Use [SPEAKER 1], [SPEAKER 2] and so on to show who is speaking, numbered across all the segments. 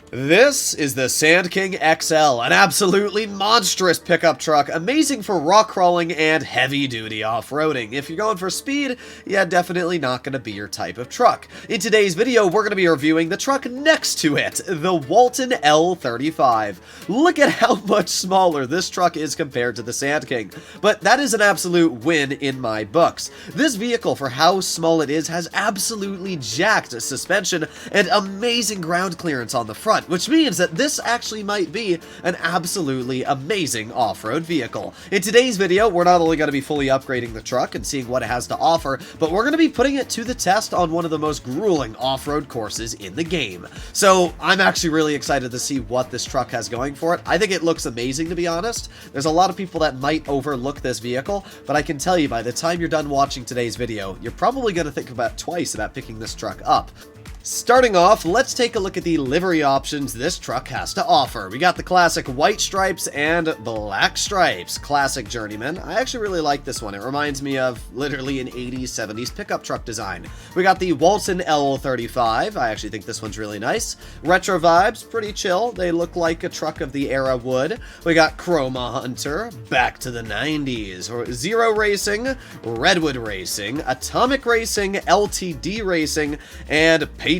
[SPEAKER 1] This is the Sand King XL, an absolutely monstrous pickup truck, amazing for rock crawling and heavy-duty off-roading. If you're going for speed, yeah, definitely not going to be your type of truck. In today's video, we're going to be reviewing the truck next to it, the Walten L35. Look at how much smaller this truck is compared to the Sand King, but that is an absolute win in my books. This vehicle, for how small it is, has absolutely jacked suspension and amazing ground clearance on the front, which means that this actually might be an absolutely amazing off-road vehicle. In today's video, we're not only going to be fully upgrading the truck and seeing what it has to offer, but we're going to be putting it to the test on one of the most grueling off-road courses in the game. So I'm actually really excited to see what this truck has going for it. I think it looks amazing, to be honest. There's a lot of people that might overlook this vehicle, but I can tell you by the time you're done watching today's video, you're probably going to think about twice about picking this truck up. Starting off, let's take a look at the livery options this truck has to offer. We got the classic white stripes and black stripes. Classic Journeyman. I actually really like this one. It reminds me of literally an 80s, 70s pickup truck design. We got the Walten L35. I actually think this one's really nice. Retro vibes, pretty chill. They look like a truck of the era would. We got Chroma Hunter, back to the 90s. Zero Racing, Redwood Racing, Atomic Racing, LTD Racing, and Patriot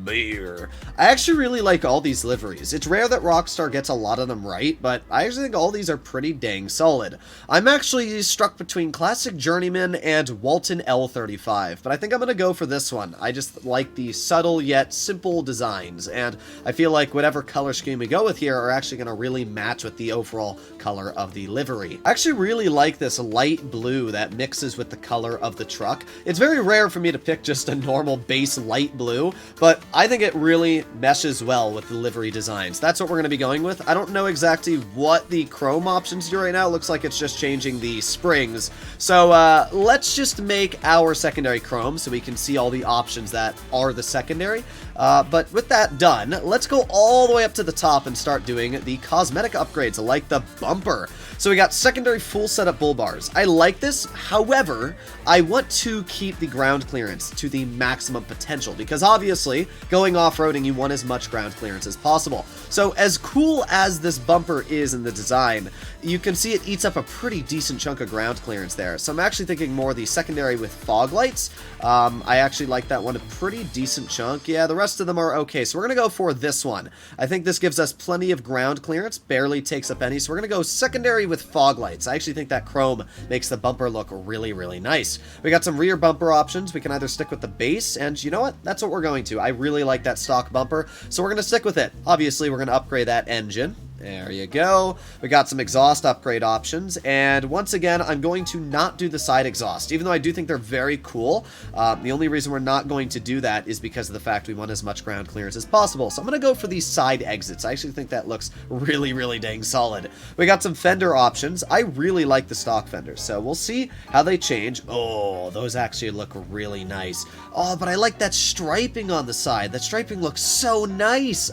[SPEAKER 1] Beer. I actually really like all these liveries. It's rare that Rockstar gets a lot of them right, but I actually think all these are pretty dang solid. I'm actually struck between Classic Journeyman and Walten L35, but I think I'm going to go for this one. I just like the subtle yet simple designs, and I feel like whatever color scheme we go with here are actually going to really match with the overall color of the livery. I actually really like this light blue that mixes with the color of the truck. It's very rare for me to pick just a normal base light blue, but I think it really meshes well with the livery designs. That's what we're going to be going with. I don't know exactly what the chrome options do right now. It looks like it's just changing the springs. So let's just make our secondary chrome so we can see all the options that are the secondary. But with that done, let's go all the way up to the top and start doing the cosmetic upgrades, like the bumper. So we got secondary full setup bull bars. I like this. However, I want to keep the ground clearance to the maximum potential because obviously going off-roading you want as much ground clearance as possible. So as cool as this bumper is in the design, you can see it eats up a pretty decent chunk of ground clearance there. So I'm actually thinking more the secondary with fog lights. I actually like that one a pretty decent chunk. Yeah, the rest of them are okay. So we're going to go for this one. I think this gives us plenty of ground clearance, barely takes up any. So we're going to go secondary with fog lights. I actually think that chrome makes the bumper look really, really nice. We got some rear bumper options. We can either stick with the base, and you know what? That's what we're going to. I really like that stock bumper, so we're going to stick with it. Obviously, we're going to upgrade that engine. There you go. We got some exhaust upgrade options, and once again, I'm going to not do the side exhaust, even though I do think they're very cool. The only reason we're not going to do that is because of the fact we want as much ground clearance as possible. So I'm going to go for these side exits. I actually think that looks really, really dang solid. We got some fender options. I really like the stock fenders, so we'll see how they change. Oh, those actually look really nice. Oh, but I like that striping on the side. That striping looks so nice.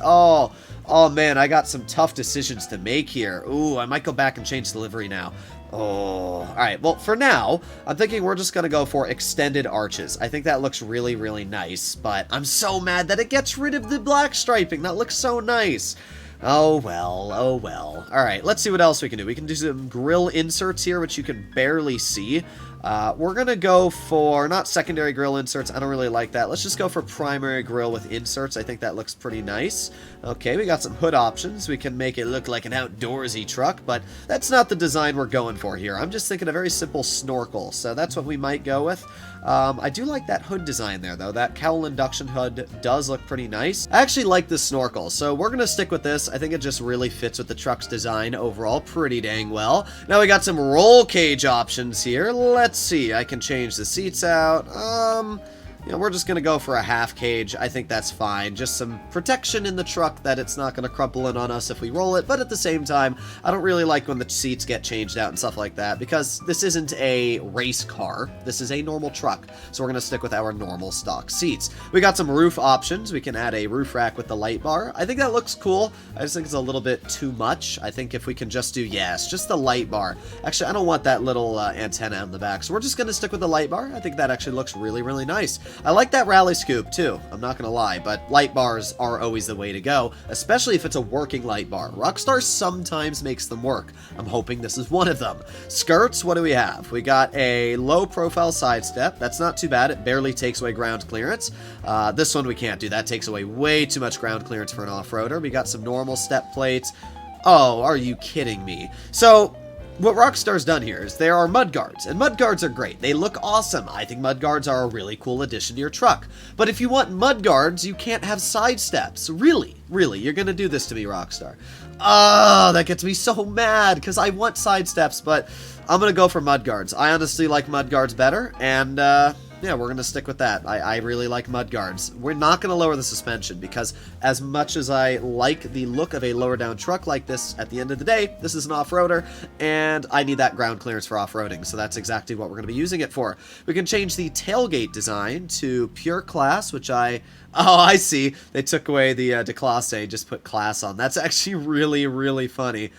[SPEAKER 1] Oh man, I got some tough decisions to make here. Ooh, I might go back and change the livery now. Oh, alright, well, for now, I'm thinking we're just going to go for extended arches. I think that looks really, really nice, but I'm so mad that it gets rid of the black striping. That looks so nice. Oh well, oh well. Alright, let's see what else we can do. We can do some grill inserts here, which you can barely see. We're gonna go for, not secondary grill inserts, I don't really like that. Let's just go for primary grill with inserts. I think that looks pretty nice. Okay, we got some hood options. We can make it look like an outdoorsy truck, but that's not the design we're going for here. I'm just thinking a very simple snorkel, so that's what we might go with. I do like that hood design there, though. That cowl induction hood does look pretty nice. I actually like the snorkel, so we're gonna stick with this. I think it just really fits with the truck's design overall pretty dang well. Now we got some roll cage options here. Let's see. I can change the seats out. You know, we're just going to go for a half cage. I think that's fine. Just some protection in the truck that it's not going to crumple in on us if we roll it. But at the same time, I don't really like when the seats get changed out and stuff like that because this isn't a race car. This is a normal truck. So we're going to stick with our normal stock seats. We got some roof options. We can add a roof rack with the light bar. I think that looks cool. I just think it's a little bit too much. I think if we can just do, yes, just the light bar. Actually, I don't want that little antenna on the back. So we're just going to stick with the light bar. I think that actually looks really, really nice. I like that rally scoop too, I'm not gonna lie, but light bars are always the way to go, especially if it's a working light bar. Rockstar sometimes makes them work. I'm hoping this is one of them. Skirts, what do we have? We got a low profile sidestep. That's not too bad. It barely takes away ground clearance. This one we can't do. That takes away way too much ground clearance for an off-roader. We got some normal step plates. Oh, are you kidding me? So, what Rockstar's done here is there are mudguards, and mudguards are great. They look awesome. I think mudguards are a really cool addition to your truck. But if you want mudguards, you can't have side steps. Really? Really? You're gonna do this to me, Rockstar? Oh, that gets me so mad, because I want side steps, but I'm gonna go for mudguards. I honestly like mudguards better, and, yeah, we're going to stick with that. I really like mudguards. We're not going to lower the suspension because as much as I like the look of a lower down truck like this, at the end of the day, this is an off-roader and I need that ground clearance for off-roading. So that's exactly what we're going to be using it for. We can change the tailgate design to pure class, which oh, I see. They took away the declasse and just put class on. That's actually really, really funny.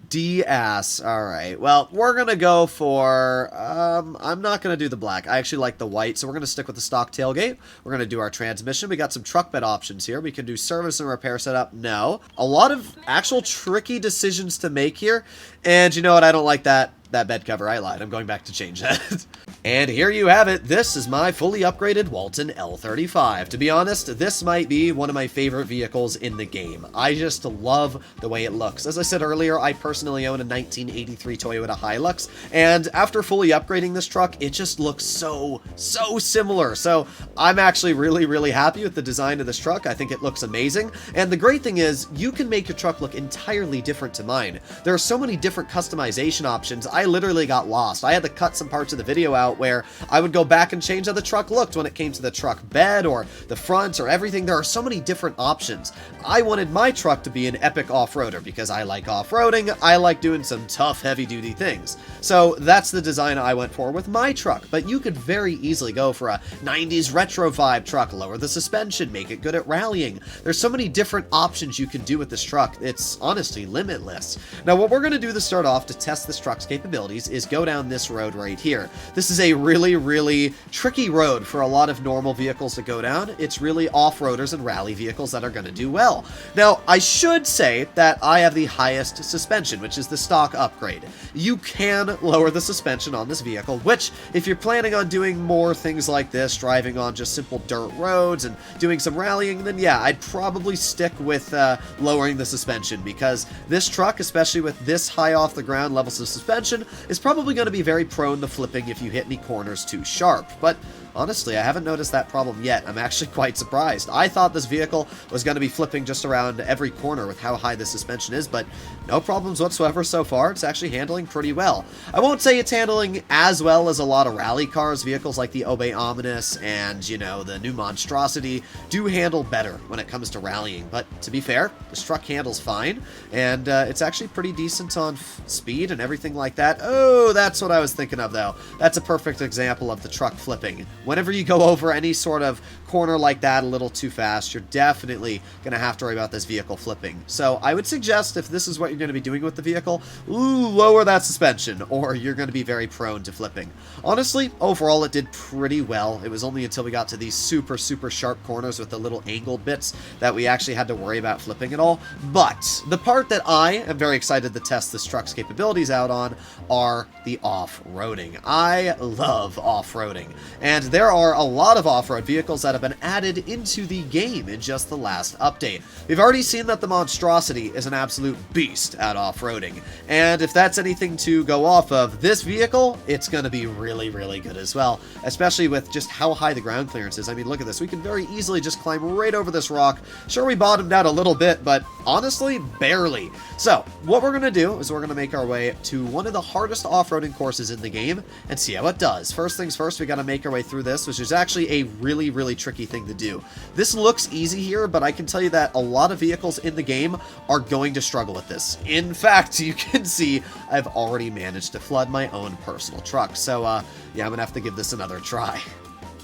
[SPEAKER 1] D-ass. Alright, well, we're gonna go for, I'm not gonna do the black. I actually like the white, so we're gonna stick with the stock tailgate. We're gonna do our transmission. We got some truck bed options here. We can do service and repair setup. No. A lot of actual tricky decisions to make here, and you know what? I don't like that bed cover. I lied. I'm going back to change that. And here you have it. This is my fully upgraded Walten L35. To be honest, this might be one of my favorite vehicles in the game. I just love the way it looks. As I said earlier, I personally own a 1983 Toyota Hilux, and after fully upgrading this truck, it just looks so similar. So I'm actually really, really happy with the design of this truck. I think it looks amazing. And the great thing is, you can make your truck look entirely different to mine. There are so many different customization options. I literally got lost. I had to cut some parts of the video out where I would go back and change how the truck looked when it came to the truck bed or the front or everything. There are so many different options. I wanted my truck to be an epic off-roader because I like off-roading. I like doing some tough, heavy-duty things. So that's the design I went for with my truck. But you could very easily go for a 90s retro vibe truck, lower the suspension, make it good at rallying. There's so many different options you can do with this truck. It's honestly limitless. Now, what we're going to do to start off to test this truck's capabilities is go down this road right here. This is a really, really tricky road for a lot of normal vehicles to go down. It's really off-roaders and rally vehicles that are going to do well. Now, I should say that I have the highest suspension, which is the stock upgrade. You can lower the suspension on this vehicle, which, if you're planning on doing more things like this, driving on just simple dirt roads and doing some rallying, then yeah, I'd probably stick with lowering the suspension, because this truck, especially with this high off the ground levels of suspension, is probably going to be very prone to flipping if you hit any corners too sharp. But honestly, I haven't noticed that problem yet. I'm actually quite surprised. I thought this vehicle was going to be flipping just around every corner with how high the suspension is, but no problems whatsoever so far. It's actually handling pretty well. I won't say it's handling as well as a lot of rally cars. Vehicles like the Obey Ominous and, you know, the new Monstrosity do handle better when it comes to rallying. But to be fair, this truck handles fine, and it's actually pretty decent on speed and everything like that. Oh, that's what I was thinking of, though. That's a perfect example of the truck flipping. Whenever you go over any sort of corner like that a little too fast, you're definitely going to have to worry about this vehicle flipping. So I would suggest, if this is what you're going to be doing with the vehicle, lower that suspension, or you're going to be very prone to flipping. Honestly, overall, it did pretty well. It was only until we got to these super sharp corners with the little angled bits that we actually had to worry about flipping at all. But the part that I am very excited to test this truck's capabilities out on are the off-roading. I love off-roading, and there are a lot of off-road vehicles that have been added into the game in just the last update. We've already seen that the Monstrosity is an absolute beast at off-roading, and if that's anything to go off of, this vehicle, it's going to be really good as well, especially with just how high the ground clearance is. I mean, look at this. We can very easily just climb right over this rock. Sure, we bottomed out a little bit, but honestly, barely. So, what we're going to do is we're going to make our way to one of the hardest off-roading courses in the game and see how it does. First things first, we got to make our way through this, which is actually a really tricky thing to do. This looks easy here, but I can tell you that a lot of vehicles in the game are going to struggle with this. In fact, you can see I've already managed to flood my own personal truck. So, yeah, I'm going to have to give this another try.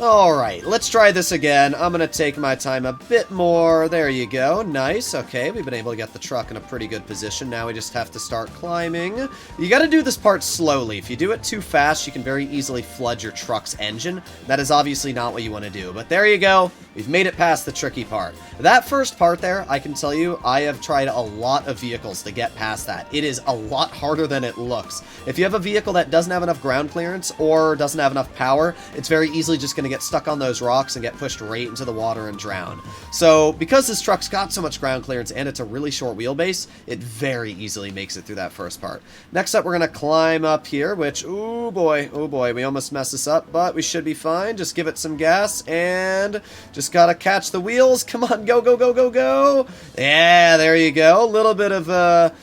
[SPEAKER 1] Alright, let's try this again. I'm gonna take my time a bit more. There you go. Nice. Okay, we've been able to get the truck in a pretty good position. Now we just have to start climbing. You gotta do this part slowly. If you do it too fast, you can very easily flood your truck's engine. That is obviously not what you want to do. But there you go. We've made it past the tricky part. That first part there, I can tell you, I have tried a lot of vehicles to get past that. It is a lot harder than it looks. If you have a vehicle that doesn't have enough ground clearance or doesn't have enough power, it's very easily just going to get stuck on those rocks and get pushed right into the water and drown. So because this truck's got so much ground clearance and it's a really short wheelbase, it very easily makes it through that first part. Next up, we're going to climb up here, which, oh boy, we almost messed this up, but we should be fine. Just give it some gas and just gotta catch the wheels. Come on, go, go, go, go, go. Yeah, there you go. A little bit of, that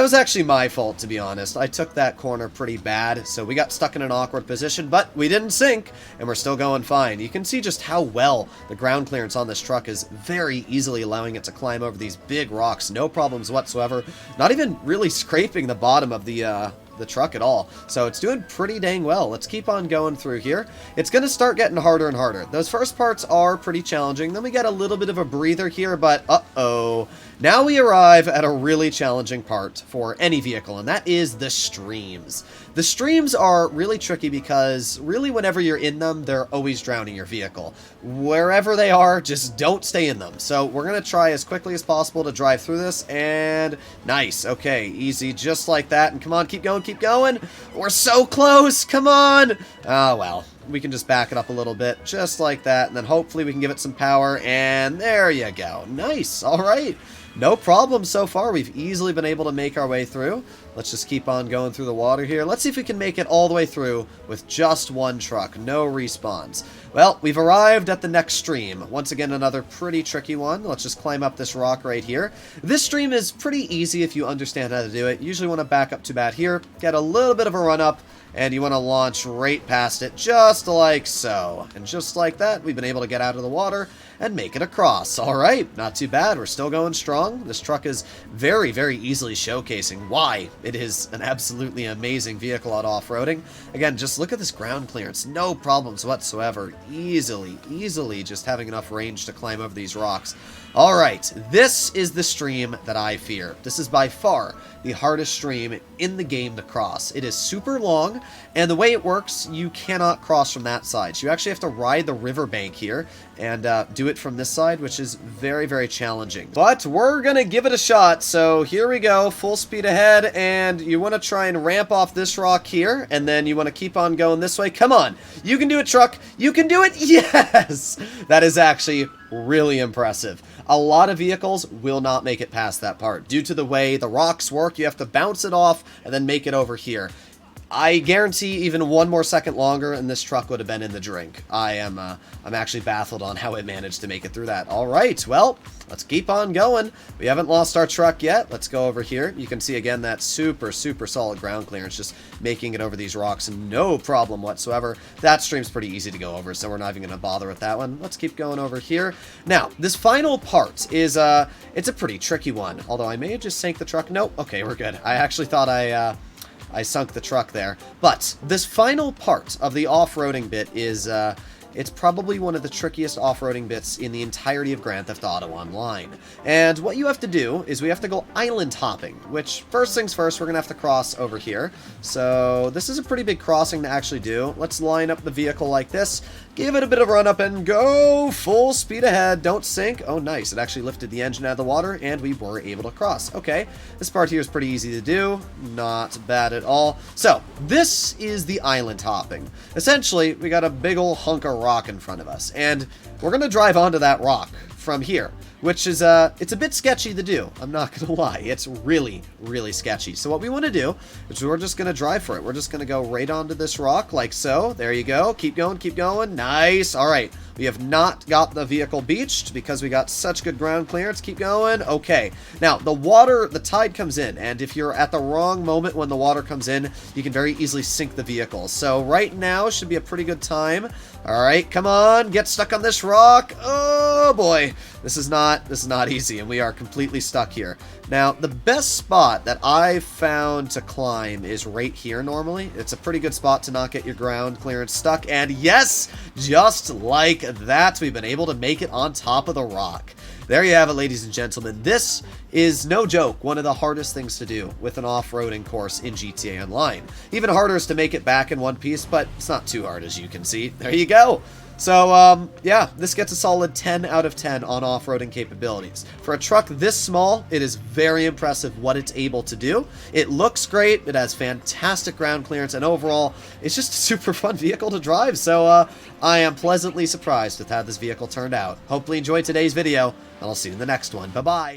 [SPEAKER 1] was actually my fault, to be honest. I took that corner pretty bad, so we got stuck in an awkward position, but we didn't sink, and we're still going fine. You can see just how well the ground clearance on this truck is very easily allowing it to climb over these big rocks. No problems whatsoever. Not even really scraping the bottom of the truck at all. So it's doing pretty dang well. Let's keep on going through here. It's going to start getting harder and harder. Those first parts are pretty challenging. Then we get a little bit of a breather here, but uh-oh. Now we arrive at a really challenging part for any vehicle, and that is the streams. The streams are really tricky because really whenever you're in them, they're always drowning your vehicle. Wherever they are, just don't stay in them. So we're going to try as quickly as possible to drive through this, and nice. Okay, easy, just like that. And come on, keep going, keep going. We're so close, come on. Oh, well. We can just back it up a little bit, just like that, and then hopefully we can give it some power, and there you go. Nice, all right. No problem so far. We've easily been able to make our way through. Let's just keep on going through the water here. Let's see if we can make it all the way through with just one truck. No respawns. Well, we've arrived at the next stream. Once again, another pretty tricky one. Let's just climb up this rock right here. This stream is pretty easy if you understand how to do it. You usually want to back up to bat here, get a little bit of a run up, and you want to launch right past it, just like so. And just like that, we've been able to get out of the water and make it across. All right, not too bad. We're still going strong. This truck is very, very easily showcasing why it is an absolutely amazing vehicle on off-roading. Again, just look at this ground clearance. No problems whatsoever. Easily just having enough range to climb over these rocks. All right, this is the stream that I fear. This is by far the hardest stream in the game to cross. It is super long, and the way it works, you cannot cross from that side. So you actually have to ride the riverbank here and do it from this side, which is very, very challenging. But we're going to give it a shot. So here we go, full speed ahead, and you want to try and ramp off this rock here, and then you want to keep on going this way. Come on, you can do it, truck. You can do it. Yes, that is actually really impressive. A lot of vehicles will not make it past that part. Due to the way the rocks work, you have to bounce it off and then make it over here. I guarantee even one more second longer and this truck would have been in the drink. I'm actually baffled on how it managed to make it through that. All right, well, let's keep on going. We haven't lost our truck yet. Let's go over here. You can see again that super solid ground clearance, just making it over these rocks, no problem whatsoever. That stream's pretty easy to go over, so we're not even going to bother with that one. Let's keep going over here. Now, this final part is it's a pretty tricky one. Although I may have just sank the truck. Nope. Okay, we're good. I actually thought I sunk the truck there. But this final part of the off-roading bit is, it's probably one of the trickiest off-roading bits in the entirety of Grand Theft Auto Online. And what you have to do is we have to go island hopping, which, first things first, we're going to have to cross over here. So this is a pretty big crossing to actually do. Let's line up the vehicle like this, give it a bit of a run up, and go full speed ahead. Don't sink. Oh, nice. It actually lifted the engine out of the water, and we were able to cross. Okay, this part here is pretty easy to do. Not bad at all. So, this is the island hopping. Essentially, we got a big ol' hunk of rock in front of us, and we're going to drive onto that rock from here, which is, it's a bit sketchy to do. I'm not going to lie. It's really sketchy. So what we want to do is we're just going to drive for it. We're just going to go right onto this rock like so. There you go. Keep going, keep going. Nice. All right. We have not got the vehicle beached because we got such good ground clearance. Keep going. Okay. Now, the tide comes in, and if you're at the wrong moment when the water comes in, you can very easily sink the vehicle. So right now should be a pretty good time. All right, come on, get stuck on this rock. Oh boy, this is not easy, and we are completely stuck here. Now, the best spot that I've found to climb is right here normally. It's a pretty good spot to not get your ground clearance stuck, and yes, just like that, we've been able to make it on top of the rock. There you have it, ladies and gentlemen. This is, no joke, one of the hardest things to do with an off-roading course in GTA Online. Even harder is to make it back in one piece, but it's not too hard, as you can see. There you go. So, yeah, this gets a solid 10 out of 10 on off-roading capabilities. For a truck this small, it is very impressive what it's able to do. It looks great, it has fantastic ground clearance, and overall, it's just a super fun vehicle to drive. So, I am pleasantly surprised with how this vehicle turned out. Hopefully you enjoyed today's video, and I'll see you in the next one. Bye-bye.